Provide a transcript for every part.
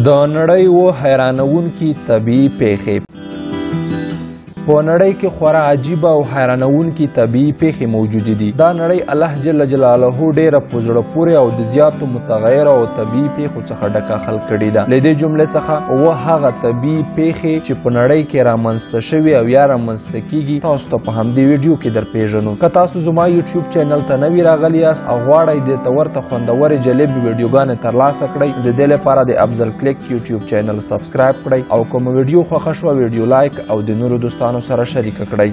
د نړۍ و حیرانونکي طبیعي پیښې. په نړۍ کې خورا عجیبه او حیرانونکي طبیعي پیښې موجودې دي. دا نړۍ الله جل جلاله ډېره په زړه پورې او د زیاتو متغیره او طبیعي پیښو څخه ډکه خلق کړې ده. له دې جملې څخه هغه طبیعي پیښې چې په نړۍ کې رامنځته شوي او یا رامنځته کیږي تاسو ته په همدې ویډیو کې در پیژنو. که تاسو زما یوټیوب چینل ته نوي راغلي یاست او غواړئ دې ته ورته خوندورې جالبې ویډیوګانې ترلاسه کړئ، د دې لپاره د افضل کلیک یوټیوب چینل سبسکرایب کړئ او کوم ویډیو خوښه شوه ویډیو لایک او د نورو دوستانو سره شریک کړئ.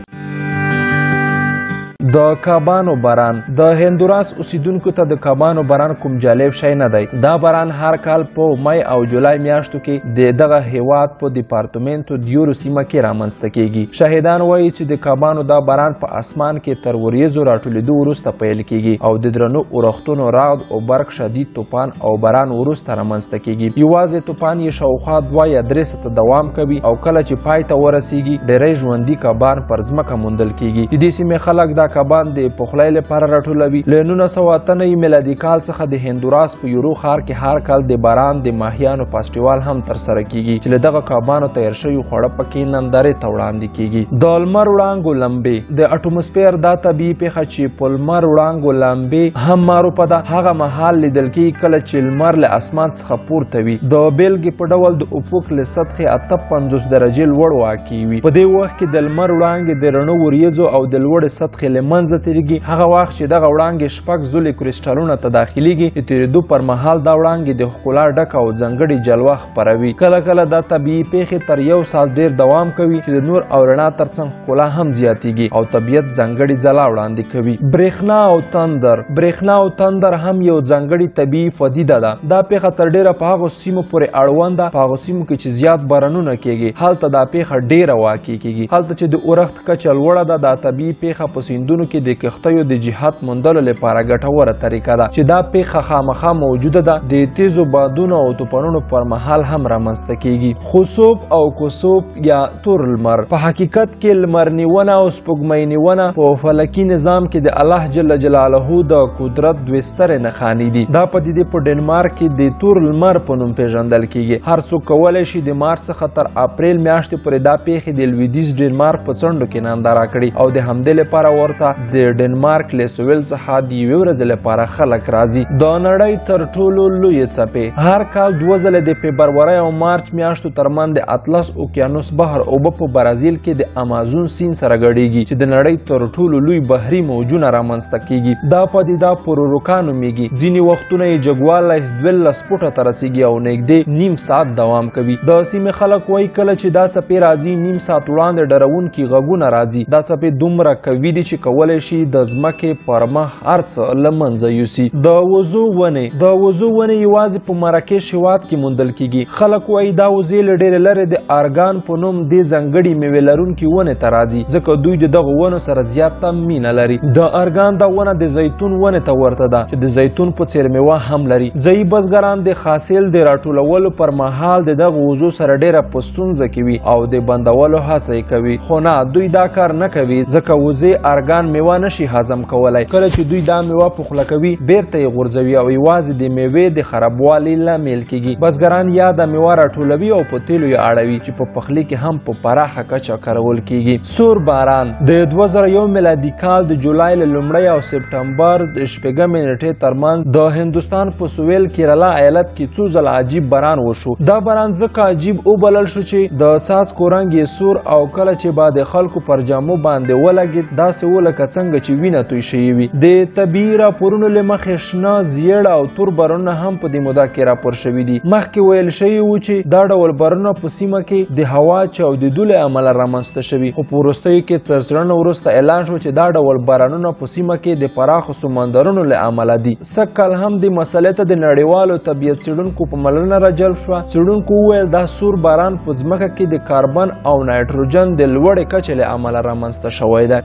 د کابانو باران. د هندوراس اوسیدونکو ته د کابانو باران کوم جالب شی نه دی. دا باران هر کال په مای او جولای میاشتو کې د دغه هیواد په دیپارتمنټو دیورو سیمه کې رامنځته کیږي. شاهدان وایي چې د کابانو دا باران په اسمان کې تر وریځو راټولېدو وروسته پیل کیږي او د درنو اورښتونو رعد او برق شدید طوفان او باران وروسته رامنځته کیږي. یوازې طوفان یې شاوخوا 2 یا 3 ساعته دوام کوي او کله چې پای ته ورسیږي ډېری ژوندي کبان پر ځمکه موندل کیږي. د دې سیمې خلک دا کبان د پخلی لپاره راټولوي. له 1998 میلادي کال څخه د هندوراس په یورو ښار کې هر کال د باران د ماهیانو فستیوال هم ترسره کیږي چې له دغه کبانو تیار شوي خواړه پکې نندارې ته وړاندې کیږي. د لمر وړانګو لمبې. د اټموسفیر دا طبیعي پیښه چې په لمر وړانګو لمبې هم معروفه ده هغه مهال لیدل کیږي کله چې لمر له اسمان څخه پورته وي. د بیلګې په ډول د افق له سطحې 58 درجې لوړ واقع وي. په دې وخت کې د لمر وړانګې د رڼو وریځو او د لوړې سطحې له منځه تیریږي. هغه وخت چې دغه وړانګې شپږ ځلې کریسټالونو ته داخليږي د تیریدو پر مهال دا وړانګې د ښکلا ډکه او ځانګړې جلوه خپروي. کله کله دا طبیعي پیښې تر 1 سال ډیر دوام کوي چې د نور او رڼا ترڅنګ ښکلا هم زیاتیږي او طبیعت ځانګړې ځلا وړاندې کوي. برېښنا او تندر. برېښنا او تندر هم یو ځانګړې طبیعي پدیده ده. دا پیښه تر ډیره په هغو سیمو پورې اړوند ده په هغو سیمو کې چې زیات بارانونه کیږي هلته دا پیښه ډیره واقع کیږي. هلته چې د اورښت کچه لوړه ده دا طبیعي پیښه په سیندونو کې د کښتیو د جهات موندلو لپاره ګټوره طریقه ده چې دا پیښه خامخا موجوده ده. د تیزو بادونو او طوفانونو پر مهال هم رامنځته کیږي. خسوف او کسوف یا تور لمر. په حقیقت کې لمر نیونه او سپوږمۍ نیونه په فلکي نظام کې د الله جل جلاله د قدرت دوه سترې نښانې دي. دا پدیدې په ډنمارک کې د تور لمر په نوم پیژندل کیږي. هر څوک کولی شي د مارچ څخه تر اپریل میاشتې پورې دا پیښې د لویدیځ ډنمارک په څنډو کې ننداره کړي او د همدې لپاره ورته د ډنمارک له سویل څخه د یوې ورځې لپاره خلک راځي. د نړۍ تر ټولو لویې څپې. هر کال 2 ځله د فبرورۍ او مارچ میاشتو ترمنځ د اطلس اوکیانوس بحر اوبه په برازیل کې د امازون سیند سره ګډیږي چې د نړۍ تر ټولو لوی بحري موجونه رامنځته کیږي. دا پدیده پوروروکا نومیږي. ځینې وختونه یې جګوالی 12 فوټه ته رسیږي او نږدې نیم ساعت دوام کوي. د سیمې خلک وایي کله چې دا څپې راځي نیم ساعت وړاندې ډارونکي غږونه راځي. دا څپې دومره قوي دي چې کولی شي د ځمکې پر مخ هر څه له منځه یوسي. د وزو ونې. د وزو ونې یوازې په مراکش هېواد کې موندل کیږي. خلک وایي دا وزې له ډېرې لرې د ارګان په نوم دې ځانګړي میوې لرونکي ونې ته راځي ځکه دوی د دغو ونو سره زیاته مینه لري. د ارګان دا ونه د زیتون ونې ته ورته ده چې د زیتون په څېر میوه هم لري. ځایي بزګران د حاصل د راټولولو پر مهال د دغو وزو سره ډېره په ستونزه کې وي او د بندولو هڅه یې کوي خو نه دوی دا کار نه کوي ځکه وزې ارګان میوه نشي هضم کولی. کله چې دوی دا میوه پخله کوي بیرته یې غورځوي او یوازې د میوې د خرابوالي لامل کیږي. بزګران یا د میوه راټولوي او په تیلو یې اړوي چې په پخلي کې هم په پراخه کچه کارول کیږي. سور باران. د 2001 میلادي کال د جولای له 1 او سپټمبر د 4 نیټې ترمنځ د هندوستان په سویل کیرالا ایالت کې څو ځله عجیب باران وشو. دا باران ځکه عجیب وبلل شو چې د څاڅکو رنګ یې سور او کله چې با د خلکو پر جامو باندې ولګېد داسې ولکه څنګه چې وینه توی شوې وي. د طبیعي راپورونو له مخې شنه زیړ او تور بارانونه هم په دې موده کې راپور شوي دي. مخکې ویل شوي وو چې دا ډول بارانونه په سیمه کې د هوا چاودېدو له امله رامنځته شوي خو په وروستیو کې تر څېړنو وروسته اعلان شو چې دا ډول بارانونه په سیمه کې د پراخو سمندرونو له امله دي. سږ کال هم دې مسئلې ته د نړیوالو طبیعت څېړونکو په مننه راجلب شوه. څېړونکو وویل دا سور باران په ځمکه کې د کاربن او نایټروجن د لوړې کچې له امله رامنځته شوی دی.